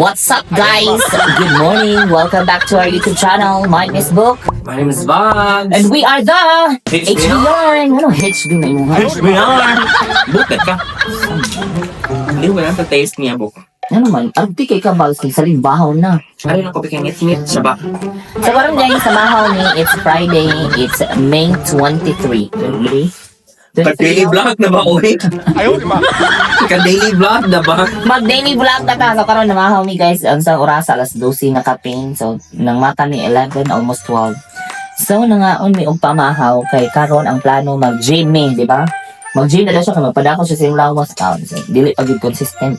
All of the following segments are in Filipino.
What's up, guys? Good morning. Welcome back to our YouTube channel. My name is Book. My name is Vance. And we are the HBR. HBR. Ano HB na mo? HBR. Bukat ka. Hindi mo lang taste niya, Buk. Ano man? Arti kay Kabal sa limbahaw na. Ano yung kopi kang ngit-ngit siya ba? So, parang guys, sa mahaw ni, it's Friday. It's May 23. Pag-daily vlog na ba, ulit? Ayaw, di ba? Ka-daily vlog na ba? Mag-daily vlog na ta. So, karon na mahaw ni guys. Ang sa oras, alas 12 na kapin. So, nang mata ni 11, almost 12. So, nangaon mi og pamahaw kay karon ang plano mag-gym mi, di ba? Mag-gym na daw siya kay magpadako siya sa iyong lawas kaon. So, dili pagid consistent.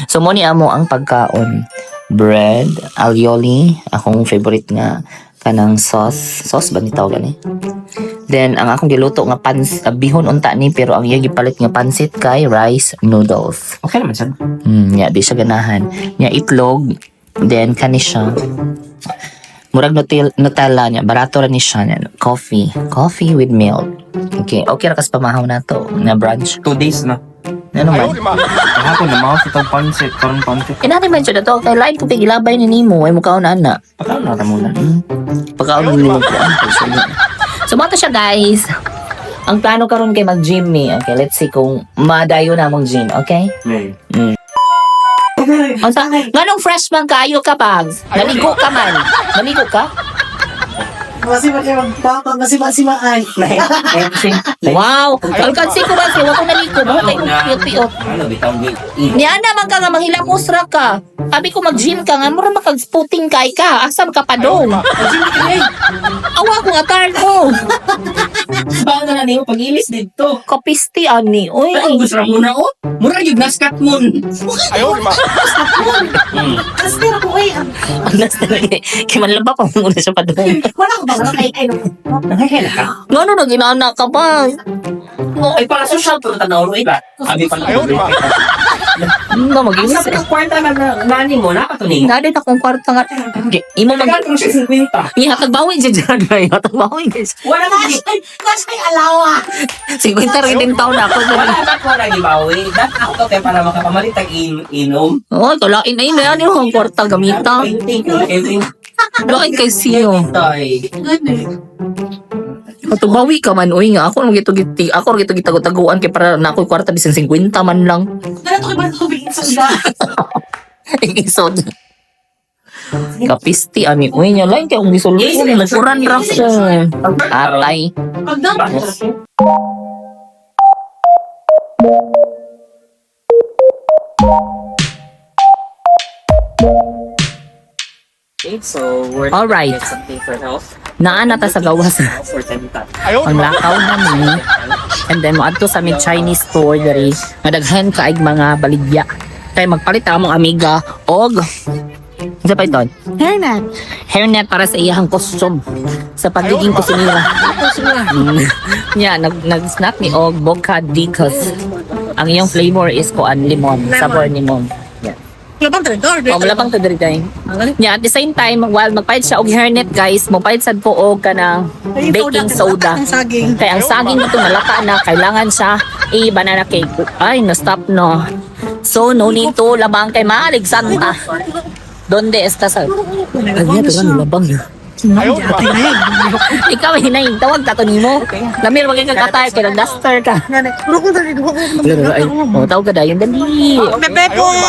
So, mo ni amo ang pagkaon. Bread, alioli, akong favorite nga kanang sauce. Sauce ba ni tawag ni? Then, ang akong giluto nga bihon unta ni, pero ang iyang gipalit nga pansit kay rice noodles. Okay naman siya. Di siya ganahan. Nya itlog, then kani siya. Murag Nutella niya, barato ra ni siya. Coffee with milk. Okay ra kas pamahaw na to, na brunch. 2 days na. Ano Ayaw, man? di ba? Kahapon na mga sa pansit, parang pansit. Inani man siya na to, kay lain ko pigilabay ni Nimo, ay mukha na na. Pagkaon na muna. Pagkaon ni Nimo ko. So, mga siya guys. Ang plano karon kay mag-gym mi. Okay, let's see kung madayo na mong gym, okay? May. Nganong freshman kayo ka, Pags? Naligo ka man. Naligo ka? Masimaan. Wow! Alkansi ko ba siya? Huwag ko naligo. Bakit kayo piyot-piyot? Ano, bitang Niya naman ka nga, manghilang usra ka. Sabi ko mag-gym ka nga, mura makag-spooting kay ka. Asam ka pa doon? Awa ko nga tar ko. Baka na niyo pag-ilis dito. Kapisti, ani. Uy. Ay, gusto na muna, oh. Mura yung naskat mo. Ayaw, di ba? Kasi pero ko ay, Anas talaga. Kimanlaba pa muna siya pa doon. wala ko ba wala kay ano. Nakakila ka? Ano na ginana ka ba? Ay, para social, pero tanaw mo iba. Abi pala. Ayaw, di ba? Ano mag-inis Sa pagkwarta na nani mo, nakatuning. Nadi na kong kwarta nga. Imo mag... Tagal kong siya 50. Ihatag bawi dyan dyan. Ihatag bawi guys. Wala na Kasi alawa. 50 rin din taon na ako. Wala na ko na gibawi. Dat ako to kaya para makapamalit ang inom. Oh, kalain na yun. Ano yung kwarta gamita? Painting ko every Lain kay siyo. day. Katubawi ka man. Uy nga, ako gito gitago-taguan kay para na ako'y kwarta bisan 50 man lang. Dala to kay ba tubig sa sila. Igisod. Kapisti, ani. Uy niya, lain kay akong gisulong. Nagkuran ra ko. Atay. Pagdam. Okay, so we're Alright. get something for health. Naan na ta sa gawas. For 10 tat. Ayaw, di Ang ba? lakaw na ni. And then, moadto sa mid Chinese store diri. Madaghan kaig mga baligya. Kay magpalit ang mong amiga og isa pa ito. Hairnet. Hairnet para sa iyang costume. Sa pagiging kusinira. Yeah, nag-snack ni og vodka dicos. Ang iyong flavor is kuan limon, sabor limon. Labang trendor. O malabang to diri day. Yeah, at the same time, while magpahit siya og hairnet guys, magpahit sad po og kanang baking soda. Ang saging. Kaya ang saging nito nalata na, kailangan siya i-banana cake. Ay, na-stop no. So, no need to labang kay Maalig Santa. Donde está sa... Ay, niya, pero ano labang niya. Ayaw, di ba? Ikaw, hinay, tawag ka to nimo. Lamir, magkakatay, kaya duster ka. Ay, tawag ka dahil, dali. Bebe boy.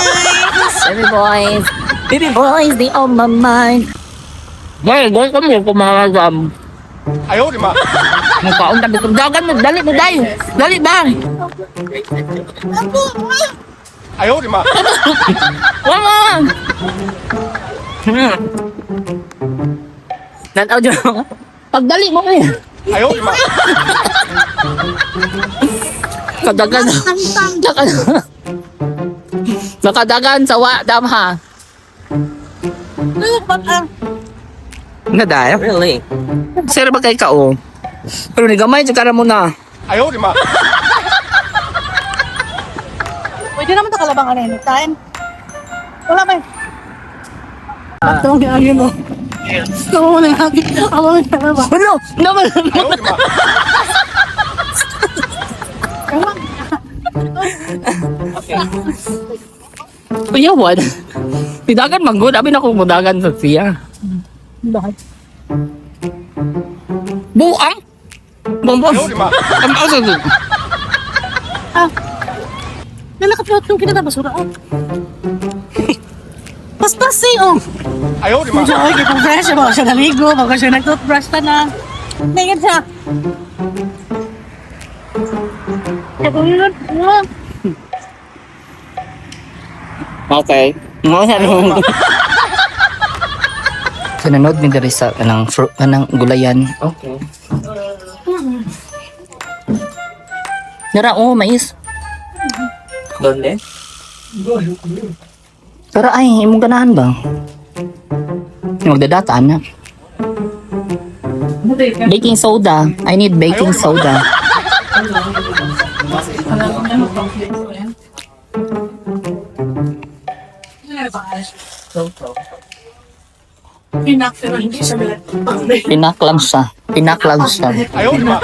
Baby boys. Baby boys, they on my mind. Boy, kami kumangagam. Ayaw, di ba? Mukhaon tabi ko. Dagan mo, dali mo, dali. Dali bang. Ayaw, di ba? Wala! Nataw dyan ako. Pagdali mo ngayon. Ayaw, di ba? Kadagan. Nakadagan sa dam ha. Nadayo? Really? Sir ba kay ka o? Pero nigamay, tsaka mo na. Ayaw, di ba? Pwede naman ito kalabang ano yun. Kain. Wala ba yun? Ito ang ginagin mo. Ito mo na yung hagin. Ako mo yung kalabang. Ano? Naman. Ayaw, di ba? Kuya, what? Pidagan manggod, abi na ko mudagan sa siya. Bakit? Buang. Bombos. 哎呦我的妈！ Ang asa to? Nalakapilot yung kinatapasura. Oh. Paspas eh, oh. 哎呦我的妈！ Siya, okay, kung fresh, baka siya naligo, baka siya nag-toothbrush ta na. Tingin siya. Kaya kung yun, Okay. Mo sa rin. So nanood mi diri sa kanang gulayan. Okay. Nara mais. Donde? Pero ay, imong ganahan ba? Magdadataan na. Baking soda. I need baking soda. pinak, pero hindi siya bilat. Pinaklang siya. Pinaklang siya. 哎呦我的妈！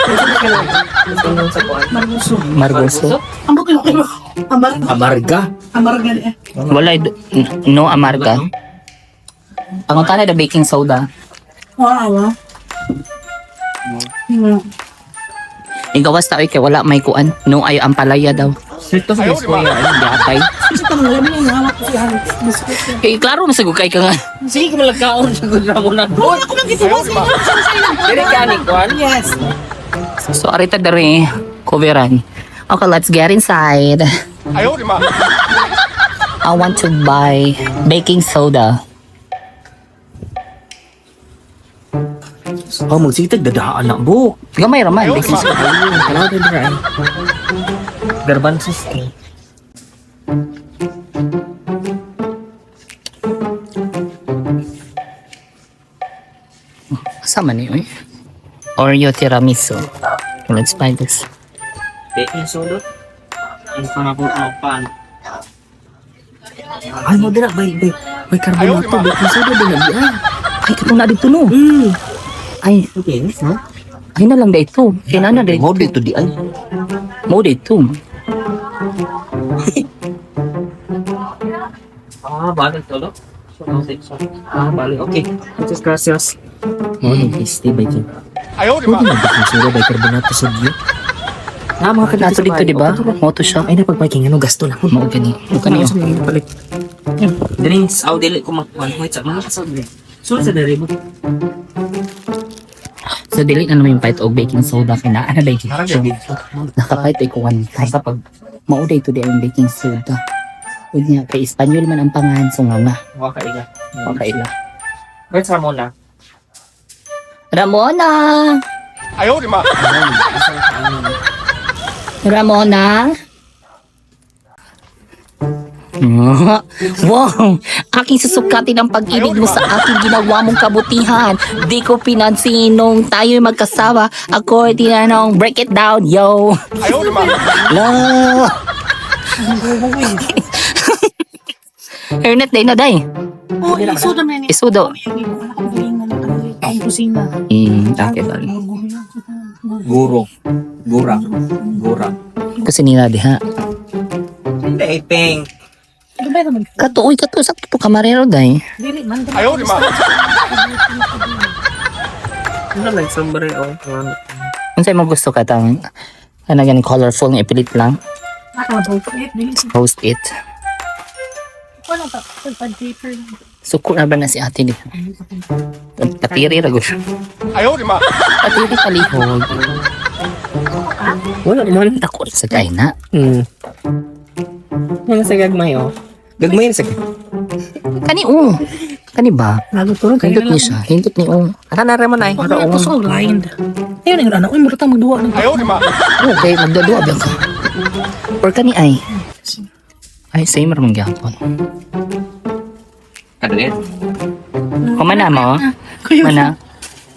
Margoso. Ang bukin ko. Amarga. Amarga eh. Wala no amarga. Ang kana da baking soda. Wow. Igawas ta oy kay wala may kuan. No ayo ang palaya daw. Ito sa kuya, ayun, gatay. Kasi kung alam niya, nahawak ko siya. Biscuit. Kay klaro masagod kay ka nga. Sige, malagkaon sa gudra mo na. Wala ko lang gituwas. Dili ka ni Kwan? Yes. So arita dere coveran. Okay, let's get inside. 哎呦我的妈！ I want to buy baking soda. Oh, magsitag dadaan na bu. Gamay raman baking soda. Ayun, kalaw din dira ay. Garbanzos eh. Kasama ni oy. Oreo tiramisu. Okay, let's buy this. Baking soda? Ang panapot mo pan. Ay, mo dira bay carbonato, baking soda din lagi ay. Ay, katong na dito no. Ay, Okay, no? ay na lang dito. Kaya na dito. Mo dito di ay. Mo dito. Ah, balik tolo. Balik. Okay. Muchas gracias. Mo ni tasty bay kin. 哎呦我的 Pwede 妈！ na baking soda bay carbonato sa diyo. Ah, mga Nato dito, di ba? Moto shop. Ay na pagpaking ano gasto na. Mao gani. Kani Sa mga balik. Drinks, aw dili ko magkuhan. Wait, sa mga kasod din. Sulit sa dere mo. So dili na naman yung fight og baking soda kay naa na baking soda. Nakapait ay kuwan kay Basta pag mauday to di ang baking soda. Unya kay Espanyol man ang pangalan so nga wakaiga. okay la. Wait, sa muna. Ramona! 哎呦我的妈！ Ramona? Wow! Aking susukatin ang pag-ibig mo sa aking ginawa mong kabutihan. Di ko pinansin nung tayo'y magkasawa. Ako tinanong, break it down, yo! 哎呦我的妈！ Love! Ernest, day na, day. Oh, isudo na niya. Isudo. Ang kusina. Okay, bali. Guro. Gura. Gura. Kasi nila, di ha. Hindi, peng. Gabay naman. Katuoy, katuoy. Sakto to kamarero, day. Dili man. 哎呦我的妈！ Ano lang, sombre o. Kung sa'yo mo gusto ka tang ano ganun, colorful nga ipilit lang. Dili. Post it. Wala pa. Pag-paper. Suko na ba na si ate di? Patiri rago siya. 哎呦我的妈！ Patiri palihog. Wala naman. Takot sa kay na. Mga sa gagmay o. Gagmay sa Kani Kani ba? Hindot ni siya. Hindot ni Ano na naman ay? Ano ako sa grind. Ayun yung anak. Uy, mura tayong magduwa ng 哎呦我的妈！ Okay, magdadua ba ka? Or kani ay? Ay, same ramang gyapon. Ano yan? Kumana mo? Mana?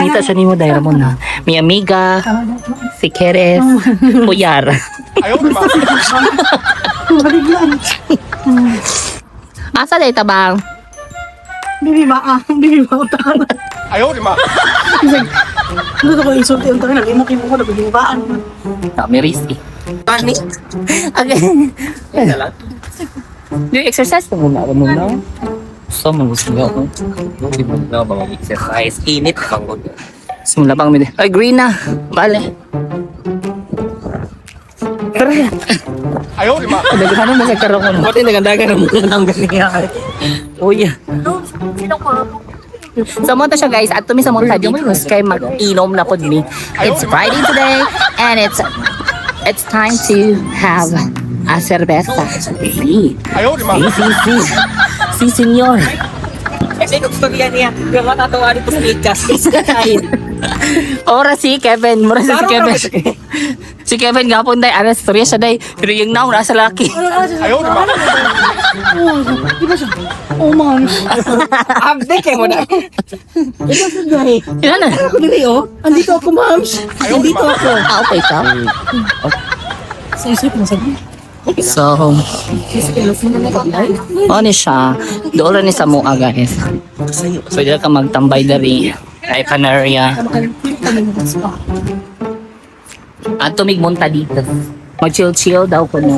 Nita siya ni mo dahil Ramon ha. Mi amiga, si Keres, Puyar. 哎呦我的妈！ Maligyan. Asa day tabang? Bibi ba? Bibi ba? 哎呦我的妈！ Ano ko isulti ang tayo. Nagimo kimo ko. Nabigibaan. Kami risky. Pani. Okay. Yan na lang. Do you exercise na muna? So, gusto ko. Hindi mo na mga exercise. Init pang ko. Simula bang midi. Ay, green na. Bale. Tara. 哎呦我的妈！ Nagkano na sa karoon. Pati nagandagan ng mga nang ganiya. Uy. So, monta siya guys. At tumi sa monta dito. Kay mag-inom na po din. It's Friday today. And it's time to have a cerveza. Si. 哎呦我的妈！ Si, senyor. Kasi gusto niya. Kaya matatawa dito sa likas. Ora si Kevin. Mura si Kevin. Si Kevin gapon day. Ano, storya siya day. Pero yung naong nasa laki. 哎呦我的妈！ Di ba siya? Oh, man. Update kayo mo na. Ilan na? Ako dili, oh. Andito ako, ma'ams. Andito ako. Ah, okay ka? Sa isip mo, sabi. So, ano siya? Doon rin sa mua, guys. Pwede ka magtambay dari. Ay, Canaria. At tumigmunta dito. Mag-chill-chill daw ko no.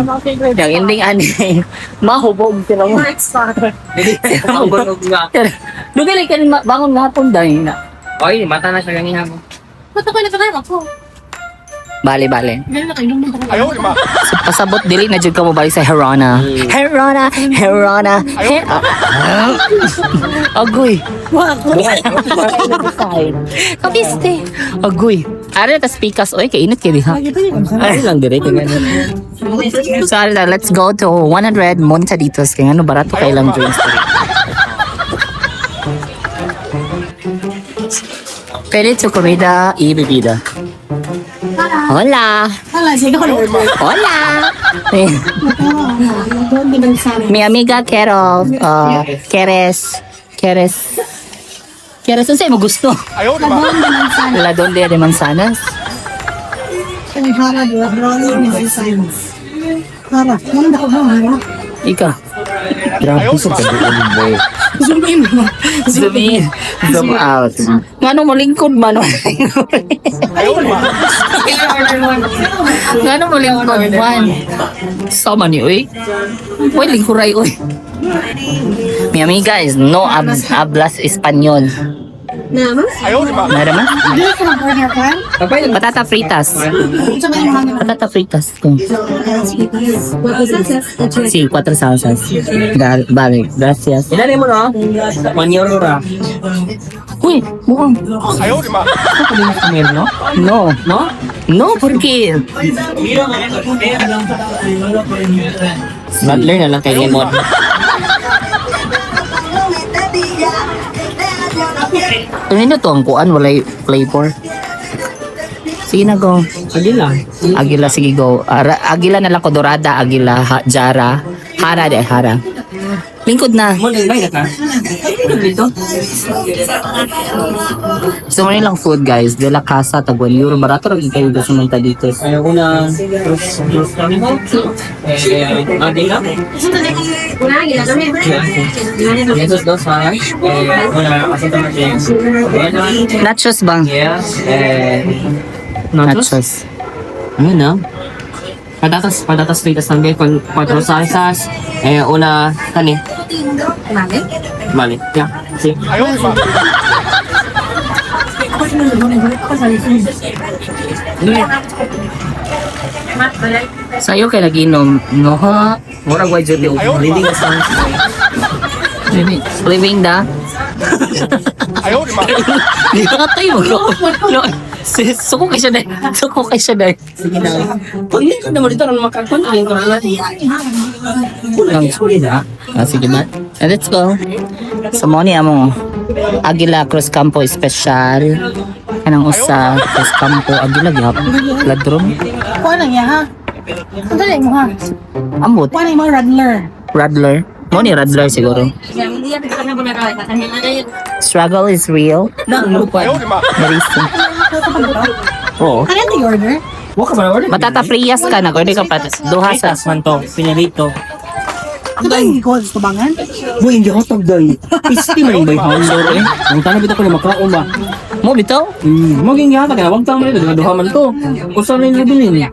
Yung ending ani, mahubog sila mo. Mabunog nga. Lugali ka rin bangon nga hapon dahil na. Oy, mata na siya ganiya mo. Ba't ako nagkakaroon ako? Bale. Ganyan na kayo, nung 哎呦我的妈！ Pasabot dili na jud ka mo balik sa Herona. Herona. Agoy. Kapiste. Agoy. Are ta speakers oy kay init kay diha. Ay lang dire kaya So let's go to 100 Montaditos kay ano barato kay lang drinks. Pwede to comida y bebida. Hola. Hala, sige ako. Hola. Mi amiga Carol, ¿Quieres ano sa'yo mo gusto? 哎呦我的妈！ La donde de manzanas? Ay, hara, brownie, may science. Hara, ano na ako ba? Ika. 哎呦我的妈！ Zoom in mo. Zoom in. Zoom out. Ngano mo lingkod man? 哎呦我的妈！ Ngano mo lingkod man? Sama ni uy. Uy, lingkuray uy. Mi amiga is no hablas español. 哎呦我的妈！ Nada más? Hindi ko mag-order ka? Patata fritas. Sa may mga Patata fritas. Sí, 4 salsas. Vale, gracias. Ilan mo no? 1 euro ra. Uy, mukhang. 哎呦我的妈！ Kumir no? No. No? No, porque Radler na lang kay Lemon. ano to ang kuan walay flavor. Sige na go. Sige lang. Agila sige go. Agila na lang ko dorada, agila jara. Hara de hara. Lingkod na. Mo din bayad ka. Dito. So many lang food guys. De la Casa tag 1 euro barato ra kayo sa mga dito. Ayaw ko na cross kami mo. Adi ka? Yesus dos maray. Una kasi tama din. Nachos bang? Yes. Nachos. Ano na? Patatas fritas lang con 4 salsas. Una kani. Mali. Yeah. Sí. 哎呦我的妈！ Sayo kay lagi no ha. Murag way jud yung leading songs. Living da. 哎呦我的妈！ Di ka tayo. No. Suko kay siya dahil. Suko kay siya dahil. Sige na. Pag hindi ko naman dito nang makakon, ayun ko na natin. Kulang sulit ha. Sige ba? Let's go. Sa mo ni amo Agila Cruz Campo Special. Kanang usa Cruz Campo Agila gyap. Ladrom. Kuha na niya, ha? Ang dali mo, ha? Ambot. Kuha na yung mga radler. Radler. Mo ni Radler siguro. Struggle is real. 哎呦我的妈！ Very soon. Oo. Ano yung order? Waka ba na order? Matata frias ka na. Order ka pa. Duha sa. Manto, pinarito. Ano ba yung ikaw sa bangan? Boy, hindi hotdog doy. Isti man yung bay handor eh. Ang tanong bitaw ko na makaon ba? Mo bitaw? Maging yata kaya wag tang nito duha man to. Usa na yung bilin.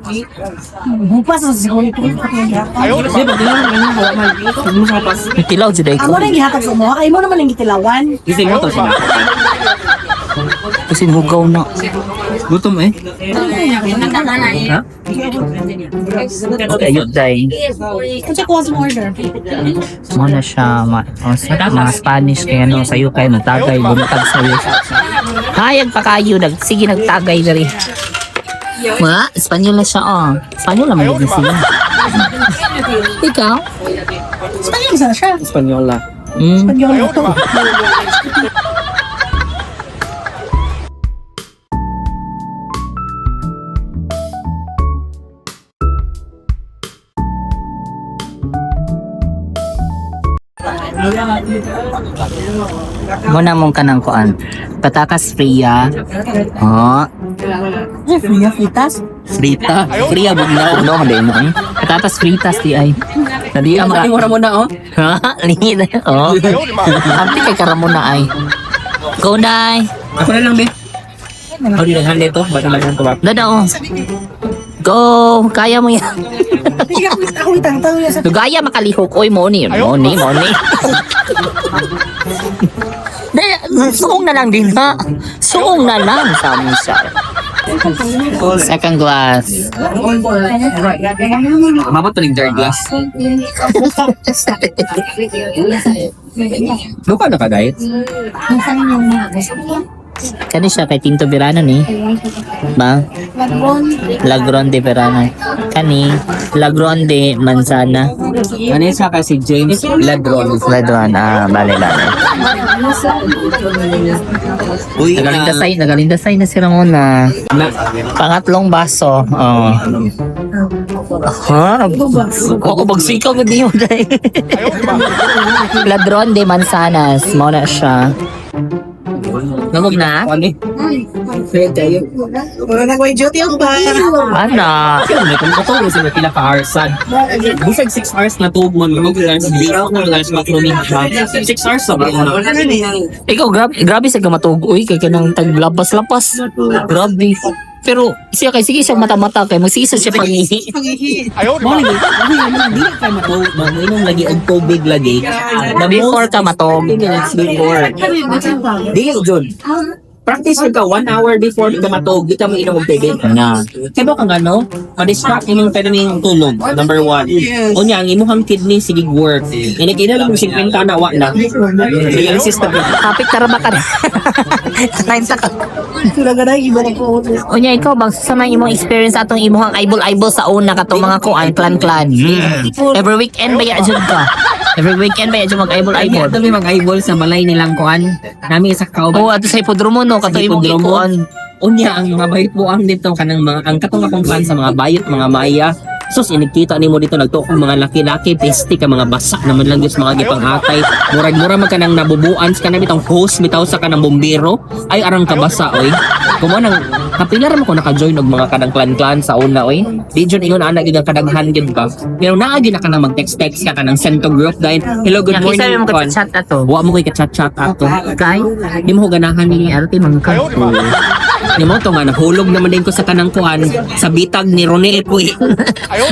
Bupas sa siguro ito. Di ba kailangan kanya hawa man. Mo sa pas. Tilaw jud ay Amo ko. na gihatag sa mo. Ay mo naman ang gitilawan. Gising mo to siya. Kasi hugaw na. Gutom eh. Ha? Ayun day. Kasi ko sa order. Mo na siya mga Spanish kaya no sayo kay magtagay bumutag sayo. Hayag pa kayo sige nagtagay diri. Ma, Espanyol na siya oh. Espanyol naman din siya. Ikaw? Spanyol sa siya. Espanyola. Spanyol na to. Muna mong kanang kuan. Patakas fria. Oh, Fria fritas. frita. Fria bugnaw. No, hindi mo eh. Patatas fritas di ay. Nadi ang Ang mura mo na oh. Ha? Lingid. Oh. Amti kay karamon na ay. Go Nay. Ako na lang be. Ako din ang nito, basta lang to ba? Dada oh. Go. Kaya mo yan. Ako itang-tang niya sa Lugaya makalihok. Oy, money. Money. Suong na lang din ha. Suong na lang. Sabi siya. Second glass. Mabot to ning third glass. Luka na ka diet? Kani siya kay Tinto Verano ni. Ba? Lagronde Verano. Kani Lagronde Manzana. Ano siya kasi James Ladron. Ladron. Bale. Uy, Nagalindasay na si Ramona. Pangatlong baso. Oh. Ha? Oo, magsikaw ko din yun. Ladron de Manzanas. Muna siya. Namog na? Ano eh? Wala na may duty ang ba? Ana. Kaya kung matulog sila pila ka hours sad. Busag 6 hours na tubig mo mag-lunch. Di ako mag-lunch makroning ka. 6 hours sa ba? Ikaw, grabe sa gamatog. Uy, kay kanang taglapas-lapas. Grabe. Pero siya kay sige siya mata-mata kay magsisa siya pag-ihi. Mo lagi, hindi ka matulog. Inom lagi og tubig lagi. Before ka matog. Minutes before. Dili jud. Practice ka 1 hour before ka matog, di ka mo inom og tubig. Na. Kaya ba kang ano, ma-distract imong pwede ning tulog, number 1. Unya, ang imuhang kidney sige work. Inigina lang mo 50 na, wa na. Kaya ang system. Kapit karaba ka na. Time sa ka. Talaga iba na ko. Unya, ikaw bang sa mga imong experience atong imuhang aibol-aibol sa una katong mga kuan clan. Every weekend ba ya jud ka? Every weekend ba ya jud mag-aibol-aibol? Ito may mag-eyeball sa balay nilang kuan. Nami sa kauban. Oh, ato sa hipodromo no katong imong ikuan. Unya, ang mga bayot po ang dito kanang mga ang katong akong fan sa mga bayot, mga maya. Sus, inikita nimo dito nagtukong mga laki-laki, peste ka mga basa naman lang yung mga gipanghatay. Murag-mura man ka nang nabubuan sa kanang bitong hose, bitaw sa kanang bombero. Ay, arang kabasa, oy. Kumo nang kapilar mo ko naka-join og mga kadang clan sa una, oy. Di dyan ingon anak yung kadaghan gid ka. Pero naagi na ka nang mag-text ka kanang send to group dahil hello, good morning. Nakisa mo Kwan. ka chat ato. Wa mo ko'y ka-chat-chat ato. Kay Di mo ko ganahan ni arte man ka. Ni mo to nga nahulog naman din ko sa kanang kuan sa bitag ni Ronel ko eh.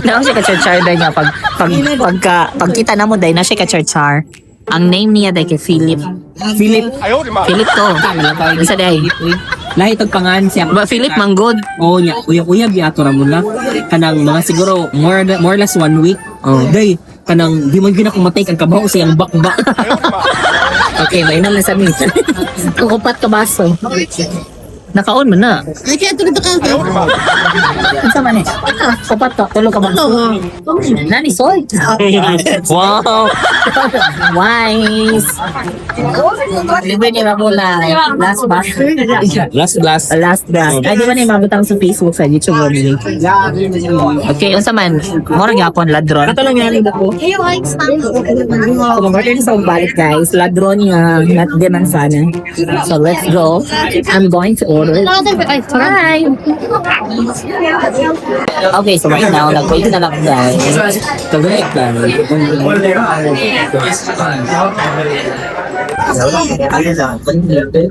Na siya ka-char niya pagkita na mo dai na siya ka-char. Ang name niya dai kay Philip. Philip Philip to. Isa dai. lahi tag pangan siya. Ba Philip manggod. Oh nya uyab-uyab yato ra mo na kanang mga siguro more or less 1 week. Oh. Day kanang di man gina ko matake ang kabaho sa iyang bakbak. Okay, may naman sa min. Kung upat ka baso. Nakaon mo na. Ay, kaya ito nito ka. Ano sa man eh? Upat ka. Tulog ka ba? Nani, soy. Wow. Wise. Libre ni Ramona. Last bus. Last glass. Last bus. Ay, di ba na yung mabutang sa Facebook sa YouTube? Okay, unsa man. Mora gyapon ladron. Kato lang yan ko. Kung mag-order sa balik guys, ladron nga, not de manzana. So let's go. I'm going to order. Hi! Okay, so right now, nag-wait na lang guys. Kagaya ka.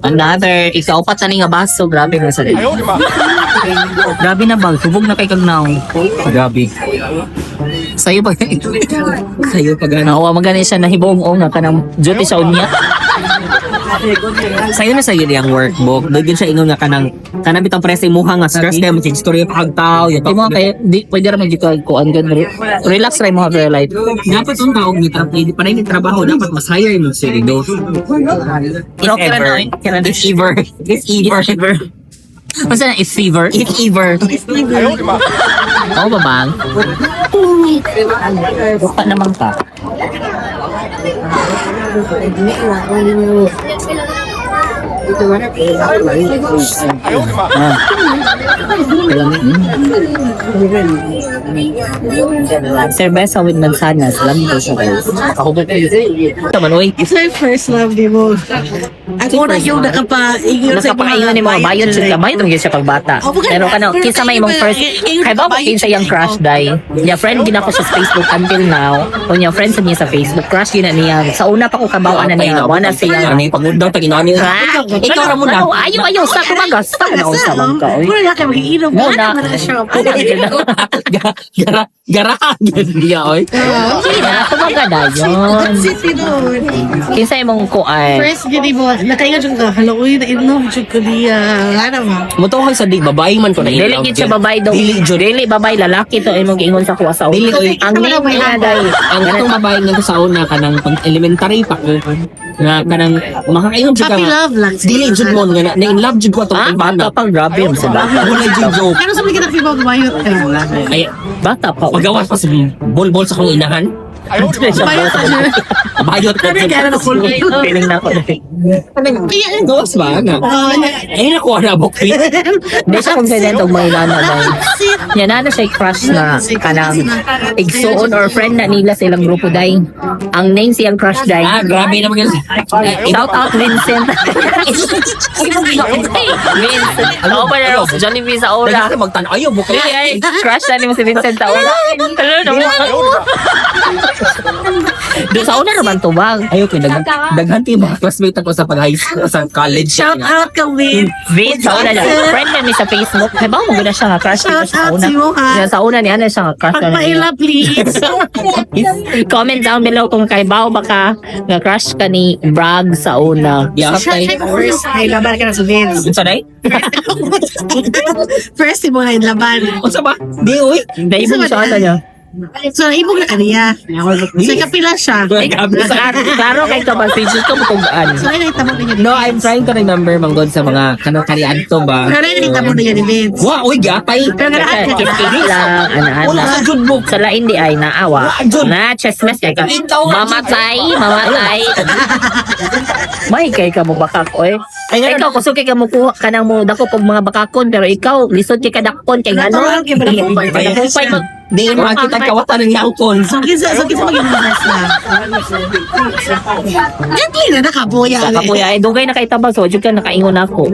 Another, ikaw-upat na ni nga baso. Grabe nga sa 哎呦我的妈！ Grabe na bang, subog na kay kagnaw. Grabe. Sa'yo pa Kayo pag ano. Nawa magani siya nahibong nga kanang duty sa unya. Sa'yo na sa'yo niyang workbook. Doon din siya ingon nga kanang bitang presa imuha nga stress kaya maging story pag tao. Yung Di mo kay di pwede ra man jud ko ang relax ra mo have your life. dapat yung tao ni panay ni trabaho dapat mas higher yung sweldo. If ever. If ever. If ever. Basta na if fever. If ever. 哎呦我的妈！ Oo ba bang? Pa naman ka.哎呦我的妈！ Cerveza with mansanas. Lamig ko siya guys. Ako ba kayo? Taman, oy. It's my first love, di mo. Ako na yung nakapa-ingon sa Nakapangayon ni mga bayon siya kamay ito siya pagbata. Pero kano, kinsa may mong first, kay ba kinsa yung crush day? Niya friend gina ko siya sa Facebook until now. O niya friend sa niya sa Facebook, crush gina niya. Sa una pa ko kabawan na niya, wala siya. Ano yung pagundang taginani? Ikaw ra muna. Ayaw, sa kumagas. Sa na sa man ka. oy. Wala ka mag-iinom. Muna. Garahan niya, oy. Sige na, kumaga dayon. City doon. Kinsa imong kuan. First, gini mo, nakaingat yung haloy na inom, dyan ko niya. Ano mo? Mutuhay sa di babae man ko na Dili gid sa babae daw. Dili babae lalaki to imong giingon sa kuwa sa Dili, oy. Ang name niya day. Ang itong babae nga sa una kanang pang elementary pa ko na kanang makakainom siya ka Happy nga. love lang. Dili jud mo nga na in love jud ko atong Bata pa grabe ang sa bata. Wala jud joke. Ano sabi ka na pibaw kumayot ka? Ay, Bata pa. pagawas pa sa bol sa kong inahan. 哎呦我的妈！ Kumayot ka siya. Bayot ko. Ano ka na full? Feeling na ako. Kaya gawas ba nga? Ay nakuha na bukwi. Hindi siya confident og mga ilana dahil. Yan na siya crush na kanang igsuon or friend na nila sa ilang grupo dahil. Ang name siyang crush dahil. Grabe naman yun. Shout out Vincent. Vincent. Ako pa na rin si Jollibee sa Wala ola. ka magtanong. Ayaw bukwi. Ay, crush na ni mo si Vincent sa ola. Ano naman? 哎呦我的妈！ Doon sa una naman tubag. Ayaw ko. Daghanti mga classmate ako sa pag-high school, sa college. Shout out ka, Win. Vince, sa una niya. Friend na ni sa Facebook. Kaya ba mo gina siya nga crush niya Shout sa out una? si mo, ha? Sa una niya na siya nga crush na niya. Pagpaila, please. Comment down below kung kay Bao baka nga crush ka ni Bragg sa una. Yeah, Siya okay. first, ay laban ka na sa Vince. Unsa day? First, mo nga yung laban. Unsa ba? Di, uy. Dahil mo siya ano niya. So, ibog na kaniya. Sa kapila siya. Klaro kay ka ba? Picture ko matugaan. So, ay nagtamo na niya. No, I'm trying to remember manggod sa mga kanang karian to ba? Pero ay nagtamo na niya ni Vince. Wow, uy, gapay. Pero ganaan ka. Kit-kit lang, Wala sa ana-ana. jud book. Sa lain di ay naawa. Na, chestmas kay ka. Mamatay. May kay ka mo bakak, oy. Ay, nga, Ikaw, kusog kay ka mo kuha ka nang mo dako pag mga bakakon, pero ikaw, lisod kay kadakpon, kay ano? Kadakpon mo. di makita kawatan ng yangkon. So, kinsa maging business na. Yan na nakaboya. Kapuya, dugay na kay tabag, so jud ka nakaingon ako.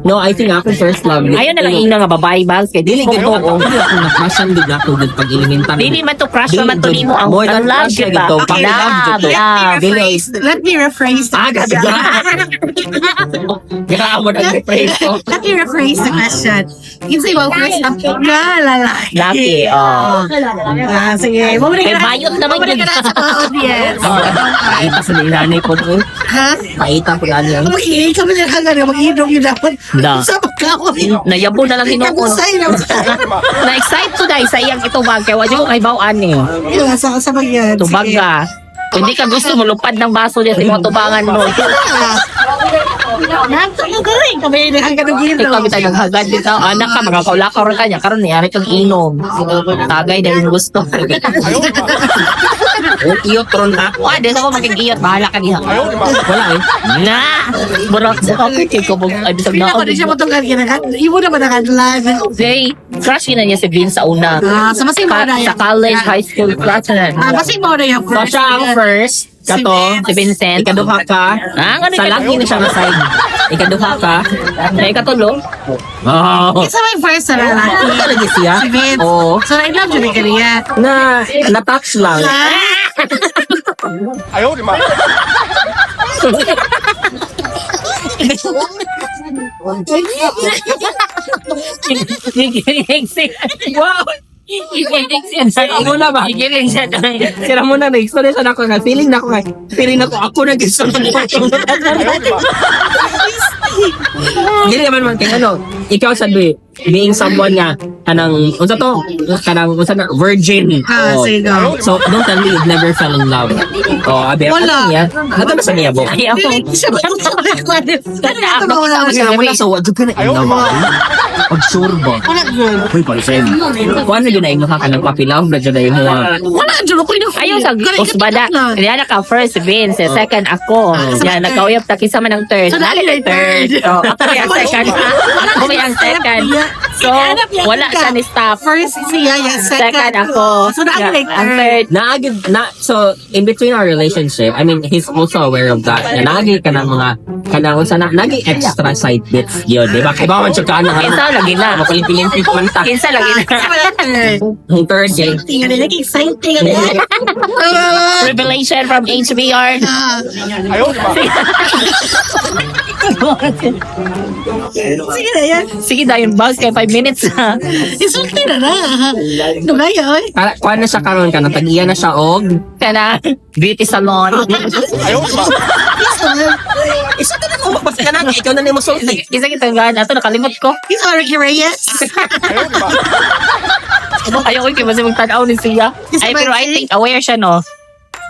No, I think ako first love. Ayaw na lang ina nga babae bang, kay Dili dili gito ko. ko. Dili ako na-crushan din ako din pag elementary. Dili man to crush Dili, naman to dili. nimo ang More than love crush jud na ba? gito. Pang-love jud to. Dili. Let me rephrase the Agad, Grabe ang rephrase ko. Let me rephrase the question. Kinsa yung first love ka lalaki? Laki, oh. Sige. May bayot naman Mabalik yun. ka na sa mga audience. Paita sa nilanay po to. Ha? Paita po yan yan. Mag-iingay ka ba nila hanggang mag-inom yun dapat? Da. Sa pagkakon. Nayabo na lang hinukon. Nagusay na. 哎呦我的妈！ Na-excite to dahil sa iyang itubag. Kaya wadi ko kay bawaan eh. Sa bagyan. Tubag ka. Hindi ka gusto mo lupad ng baso niya sa mga tubangan mo. Nagtulog ka rin. Kami hanggang nag-inom. Ikaw kita naghagad dito. Anak ka, magkakaulakaw rin kanya. Karoon niyari kang inom. Tagay dahil gusto. 哎呦我的妈！ Iyot ron ha. Wah, di ako maging iyot. Bahala ka niya. 哎呦我的妈！ Wala eh. Na! Burak sa kapit ko. Ay, bisag na Pila ako. ko din siya matungkad kinakat. Ibo naman nakadlan. Say, crush na niya si Vince sa una. Sa masing mo na Sa college, high school, crush na. Masing mo na yung So siya ang first. Kato. Si Vincent. Ikaduha ka. Ah, ano Sa lagi na siya na side. Ikaduha ka. Ay, katulong. Oh. Isa may first na lalaki. Ano talaga siya? Si Vince. Oo. So, I love you ni kaniya. Na, na-touch lang. 哎呦我的妈！ Wow! Sira mo na ba? Sira mo na, next. Sorry sa ako nga. Feeling na ako nga. Feeling na ako nag-isunod. Hindi naman man kaya ano, ikaw sabi, being someone nga, unsa to? Unsa na, virgin. Oh. sige. So, don't tell me you've never fell in love. Oh, abi, Wala. Ano na sa niya, Bo? Ayaw ko. Wala, so, wag ka na in love. Pag-sure ba? Wala dyan. Uy, palisin. Kung ano yun na yung ka ng papilaw, na dyan na yung mga... Wala dyan. Ako yun. Ayaw sa usbada. Yan ka first Vince, second ako. Yan, nagkauyap ta kisa man ang third. So, Dali dali ang third. So, ako may ang second. Ako may ang second. So, wala siya ni staff. First siya, yung Second ako. So, Yan, na-like ang third. So, in between our relationship, I mean, he's also aware of that. Na naagi ka ng mga, nagi extra side bits yun, di ba? Kaya ba man siya ka na, Kinsa lagi na. Mapilipiling kontak. Kinsa lagi na. Ang third day. Exciting. Revelation from HBR. 哎呦我的妈！ Sige na yan. Sige na yung bus kay 5 minutes na. Isulti na na. Dugaya, oy. Kuha na siya karon ka, natagiya na siya og Kana, beauty salon. 哎呦我的妈！ isa ka na mo magbasa ka na, ikaw na ni mo sulti. Kisa kita nga, ato nakalimot ko. He's Ricky Reyes. 哎呦我的妈！ Ano kayo ko kay kasi magtanaw ni siya. Ay pero I think aware siya no.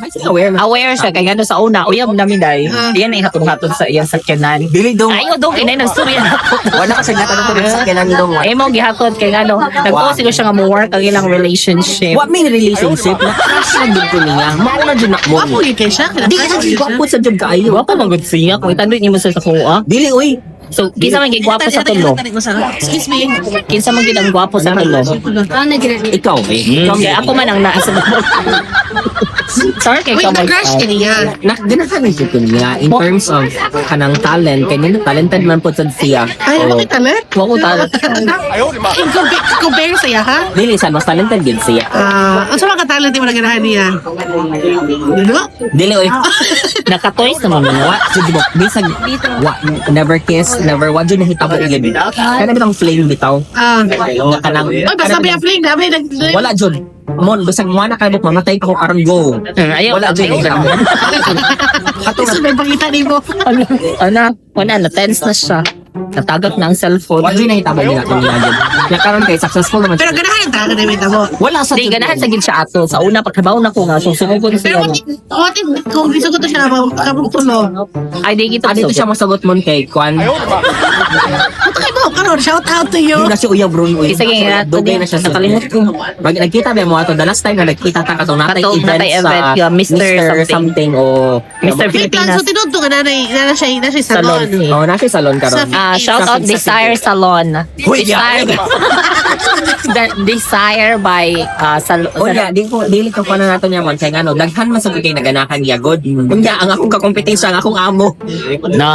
Ay, sila aware na. Aware siya kay ano sa una, uyab namin dai. Diyan ay hatong-hatong sa iyang sakyanan. Dili dong. Ayaw do kinay nagstorya na ako. Wala ka sa gatanong ko sa kanan dong. Eh mo gihakot kay ano, nagpost ko siya nga mo work ang ilang relationship. What may relationship na crush na din ko niya. Mauna dyan na mo. Wapo yun kay siya. Di ka sa gwapo sa job kaayo. Wa pa man gud siya kung itandot niyo mo sa kuha. Dili, uy. So kinsa man gigwapo sa tulo? Excuse me. Kinsa man gid ang gwapo sa tulo? Ikaw, eh. Kaya ako man ang naasa. Sorry kay Wait, kamay. nag-crush ka niya. Ganahan ko niya in terms of kanang talent. Kanya talented man po sa siya. Ay, Oo. bakit talat? Wa ko talo. 哎呦我的妈！ Compare sa'ya, ha? Dili, saan mas talented din siya. Ang sa mga talent yung naganahan niya. Dino? Dili, uy. Naka-toys naman mo. Wa, sige mo, bisag, wa, never kiss, never, wa dyan nahitabo yun. Kaya bitang flame bitaw. Nga kanang, Ay, basta may fling dami. wala dyan. Mon, bisag mo na kayo, mamatay ko karang go. Ayaw. Wala dyan. Kasi may pakita ni mo. Wala na tense na siya. Natagak na ang cellphone. Wa dyan nahitabo nila kung nila dyan. Nga karon kay successful naman Pero siya. ganahan yung talaga na may tamo. Wala sa Di, ganahan sa gid siya ato. Sa una, pagkabaw na ko nga, susugod siya. Pero kung gusto ko to siya na kapupulo. Ay, di kita Dito siya masagot mo kay Kwan. 哎呦我的妈！ Puto kayo mo, karon, shout out to you. Hindi na siya uya bro. Isa kaya nga, Dugay na siya sa nakalimot ko. Pag nagkita ba mo ato, the last time na nagkita ta katong natay Katong event natay sa event, yeah, Mr. something o Mr. Wait lang, so tinunto ka na siya salon. Oh, nasa salon karon. Shout out Desire Salon. Uy, Desire. Desire by O ya, dili ko pa na nato niya man kay ano, daghan man sa kay naganahan niya god. Kunya ang akong kakompetensya ang akong amo. No.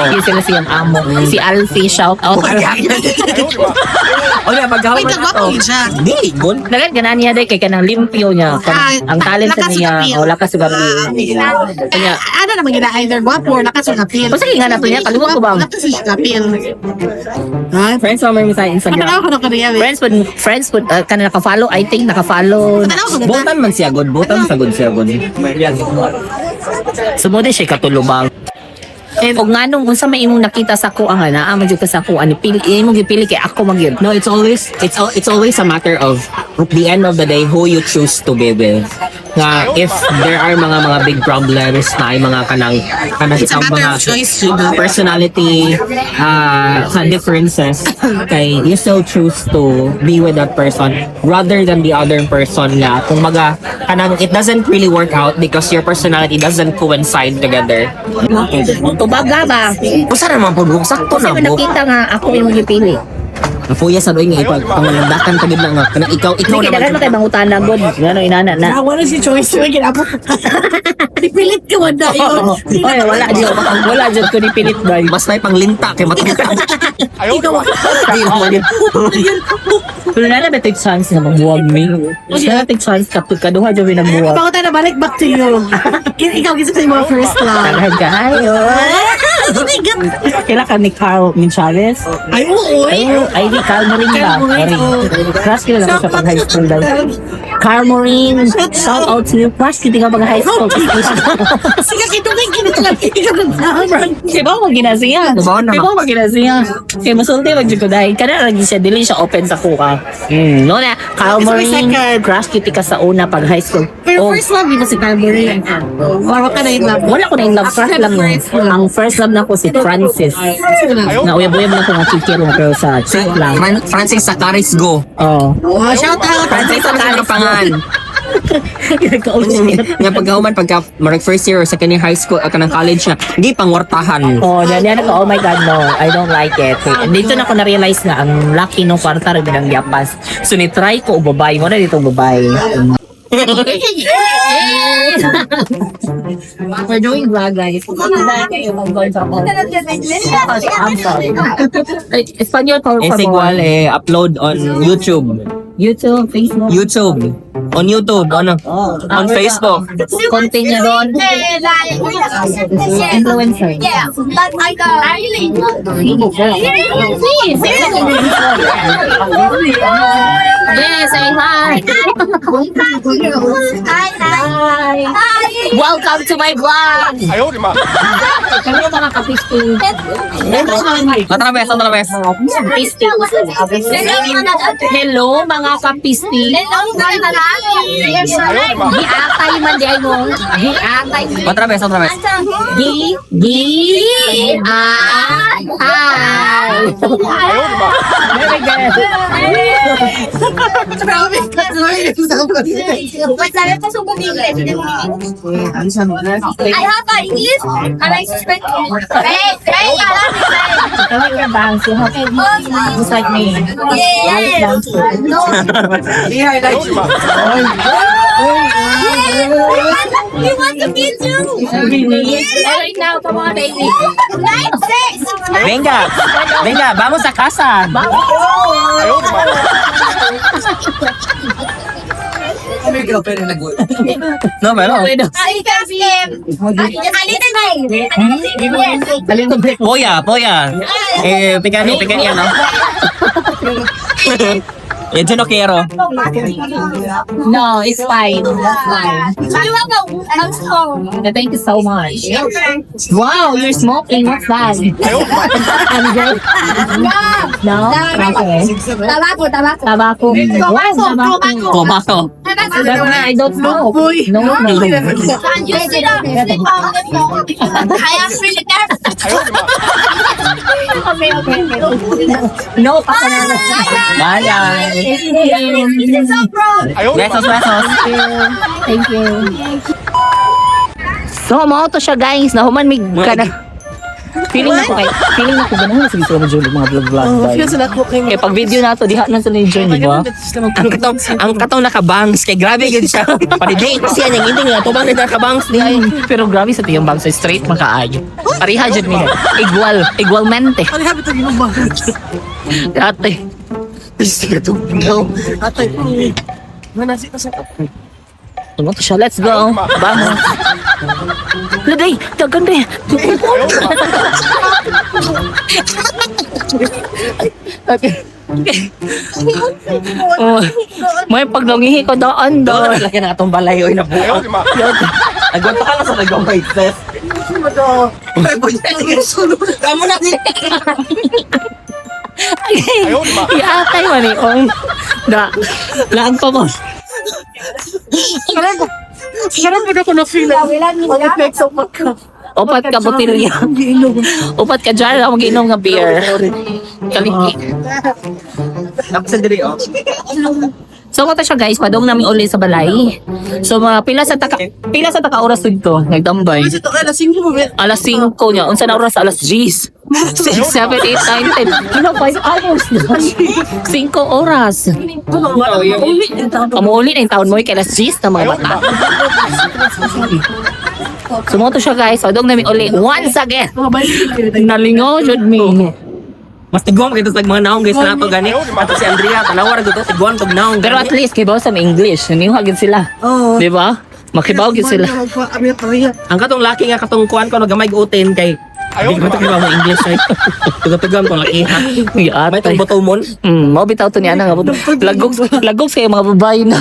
Hindi sila siyang amo. Si Alfie, shout out. 哎呦我的妈！ O ya, paggawa Wait, na to. nagwapo yun siya. Dili god. Dagan ganan niya day kay kanang limpyo niya. Ang talent lakas niya, sa kapil. o lakas sa kapil. Kanya, Ano naman gina, either guwapo or lakas yung kapil. Basta nga nato niya, kalimutan ko ba? Lakas yung kapil. Friends mo may sa Instagram. Patanaw ko na kaniya. friends would kana naka-follow, I think naka-follow. Patanaw ko na. Butan man siya god, butan sa god siya god. Sumudi siya katulubang. Kung nga nung unsa may imong nakita sa ko ang ana, amo jud ka sa ko ani pili imong gipili kay ako magyud. No, it's always a matter of at the end of the day who you choose to be with. Nga if there are mga big problems na ay mga kanang It's a isang matter mga of choice, Judo. personality sa differences kay you still choose to be with that person rather than the other person nga kung maga kanang it doesn't really work out because your personality doesn't coincide together. Tubaga ba? Usa naman po sakto Kasi na may mo. nakita nga ako imong gipili. Napuya sa doing ipag pangalandakan ka gid lang nga. Kana ikaw Hindi, naman. kailangan mo kayo mangutana, God. Gano'n, inana na. Ako na si Choice. Yung ginabot. Pilit ka wala yun. Ay, wala dyan. Wala dyan ko ni Pilit Bay. Mas may panglinta kay matuka. Ayaw naman. Di mo man. Pero na ba take chance na magbuwag mi? Na take chance kapag kaduha dyan binagbuwag. Bago tayo nabalik, back to you. Ikaw gisa sa mga first love. Tagad ka, ayo. Kailan ka ni Carl Minchares? Ay, oo. Ay, di Carl Morin ba? Carl Morin, oo. Crush ka lang sa pag-high school daw. Carl Morin, shout out to you. Crush kita ka pag-high school. Sige, kitugay, kinitulan. Ikaw nagsahan. Kaya ba mo ginasiya? Diba na? Kaya ba mo ginasiya? Kaya masulti mag-juko dahil. Kana lagi siya, dili siya open sa kuka. No na, Carl It's my Morin, second. crush kita ka sa una pag-high school. Pero Oh, first love, di ba si Calvary? Wala ka na yung love. wala ko na yung love, crush lang mo. Ang first love na ko si Francis. Na uyab-uyab na ko ng kikiro pero sa chat lang. Francis Sakaris go. Oh. Oh, shout out. Francis Sakaris pangan. Ginagawa Nga pagkahuman pagka marag first year or second year high school at kanang college na di pangwartahan. Oh, yan ako, oh my God, no. I don't like it. Dito na ako na-realize na ang lucky nung kwarta rin ng yapas. So, ni-try ko, babay mo na dito, babay. We're doing vlog, guys. I'm sorry. Espanyol, por Es igual upload on YouTube. YouTube, Facebook. YouTube. On YouTube, ano? On Facebook. Continue doon. Influencer. Yeah, but I go. Yes, say hi. Hi. Welcome to my vlog. Ayaw naman. Kami mga kapisti. Otra vez. Hello, mga kapisti. Giatay man di ay mo. Giatay. Otra vez. Ay. Ayaw naman. Very good. I have an English and I suspect. Hey, Tawag ka ba? Just like me. yes. No. Ayaw naman. We want to meet you. Right now, come on, baby. 9-6. Venga, vamos a casa. Ayaw naman. No, pero. I can see him. Poya. Pequeña, no? Yo no quiero. No, it's fine. You have a song. Thank you so much. Wow, you're smoking. What's that? Ayaw naman. I'm good. No? Okay. Tabako. Wow, tabako. Tomato. I don't know. No. I am really nervous. Ayaw naman. No, pasanalo. Bye. This is so pro. Ayaw naman. Besos. Thank you. So, mo to siya guys. Nahuman mig ka na. Feeling ako ganahan na sa mga mga vlog-vlog. Feel sila ko kayo. Kaya pag video na to, diha na sa legion, di ba? Ang katong nakabangs kay grabe yun siya. Paniday siya niyang hindi nga tubang na nakabangs di ay. Pero grabe sa tiyong bang sa straight makaayo. Pariha dyan nila. Igualmente. Ano habi ito yung ba? Ate. Ate. Manasi ka sa Tumoto siya. Let's go. Vamos. Laday, tagandi. Okay. Oh, may pagdongihi ko doon doon. Laki na atong balay oy na Ayaw naman. Nagwanta ka lang sa nagaway test. Kamu na Ayaw naman. Iatay man eh. Da. Laan pa mo. Sarap mo na ko na feel. Ang effects of magka. Upat ka botilya. Upat ka jar ako mag-inom nga beer. Kaliki. Tapos sa diri oh. So kata siya guys, padong namin uli sa balay. So mga pila sa taka oras dito, nagdambay. Ito kaya lasing mo ba? Alas 5 niya, unsa na oras alas 10. 6, 7, 8, 9, 10. Ano, 5 hours na. 5 oras. Kamuuli na yung taon mo, kay alas 10 na mga bata. Sumoto siya guys, padong namin uli once again. Nalingaw, jud me. Mas tiguan kita sa mga naong guys na to gani. Ato si Andrea, tanawar gito tiguan tog naong. Pero at least, kay sa English, naniwagin sila. Oo. Di ba? Makibaw gid sila. Ang katong laki nga katong kuan ko nagamay utin kay Ayaw, di ko di mo English right. Tugatugam ko laki ha. Ay, May tong atay. botomon. Mau bitaw to ni ana nga. Lagog sa mga babae na.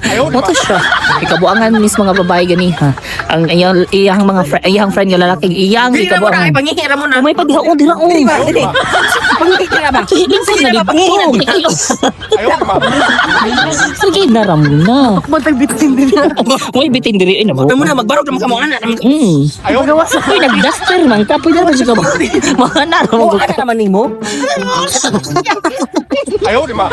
Ayaw, di Mo to siya. Ikabuangan mis mga babae gani ha. Ang iyang mga iyang friend nga lalaki iyang Dili na mo na ikabuangan. kay pangihira mo na. May pagdihaon dira o. Dili. Pangihira ba? Minsan na di Ayaw, di ba? Sige naram na. Matagbitin din. Uy bitin diri ay nabo. Kamo na magbarog na mo ana. Ayaw, di ba? Uy nagduster man ka pwede na siya ka. Mga naram Mo ko. ana naman nimo. Ayaw, di ba?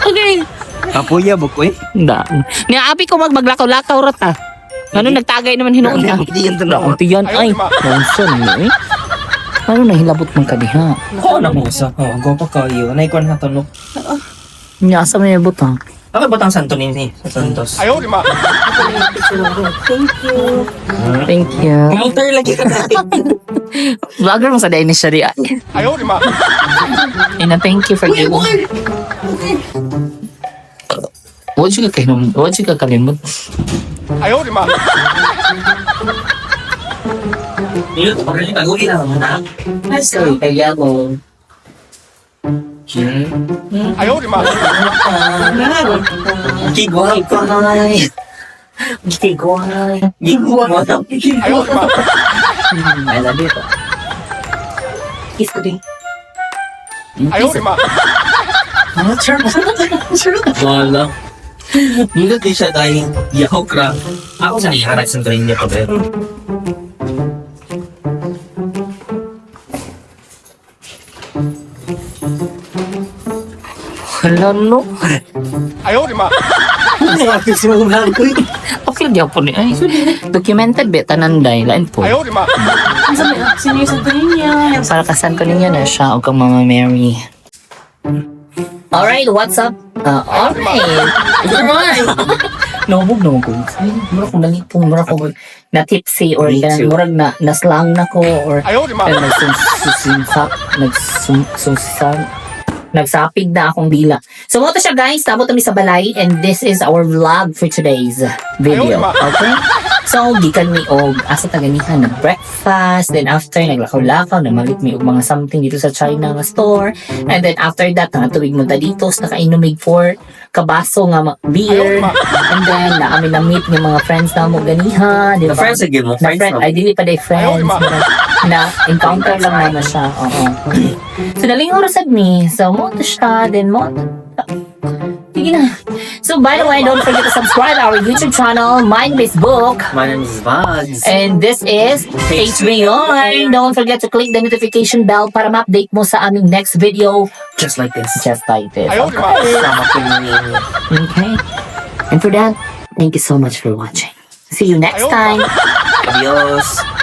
Okay. Kapuya bukoy. Da. Niaapi ko maglakaw-lakaw rata. Ano nagtagay naman hinuon na. Diyan to na. Ang tiyan ay. Nonson ni. Ano na hilabot man kadiha. Ko na mo sa. Oh, go pa kayo. Nay kon na tanok. Nya asa may butang. Ako batang santo ni sa Santos. Ayaw, di ba? Thank you. Counter lagi ka dati. Vlogger mo sa day ni Sharia. Ayaw, di ba? And thank you for giving. Huwag siya kakalimot. Ayaw, di ba? Dilo to pag taguin na na. Sorry, kaya mo. Ayaw, di ba? Kigway ko. Kigway. Ayaw, di ba? I love you. Kiss ko din. Ayaw, di ba? Wala. Hindi ko siya dahil yaho kra. Ako sa iharap sa train niya pa pero. Hala no. Ayaw, di ba? Okay, di ako ni. Ay, documented be, tananday. Lain po. Ayaw, di ba? Para kasan ko ninyo na siya o kang Mama Mary. Alright, what's up? Alright. Nahubog naman ko. Ay, mura kong nalipong, mura kong na-tipsy or Me too. murag na slang na ko or Ayaw, di ba? nagsapig na akong dila. So, mo to siya guys, tapos kami sa balay and this is our vlog for today's video. Ayaw, diba? Okay? So, gikan mi og asa taganihan na breakfast, then after naglakaw-lakaw, namalit mi og mga something dito sa China nga store, and then after that, tuwig mo ta dito, nakainom mig 4 kabaso nga beer, Ayaw, diba? and then naami na meet ng mga friends na mo ganiha, di ba? Friends again mo. Na friend, ay dili pa day friends, Ayaw, diba? na encounter lang naman siya. Oo. So, daling oras at me. So, mo to siya, then mo. Sige na. So, by the way, don't forget to subscribe our YouTube channel. My name is Book. My name is Bugs. And this is HBO. Don't forget to click the notification bell para ma-update mo sa aming next video. Just like this. Just like this. Ayaw, di ba? Sama pinili. Okay. And for that, thank you so much for watching. See you next Ayaw, time. Adios.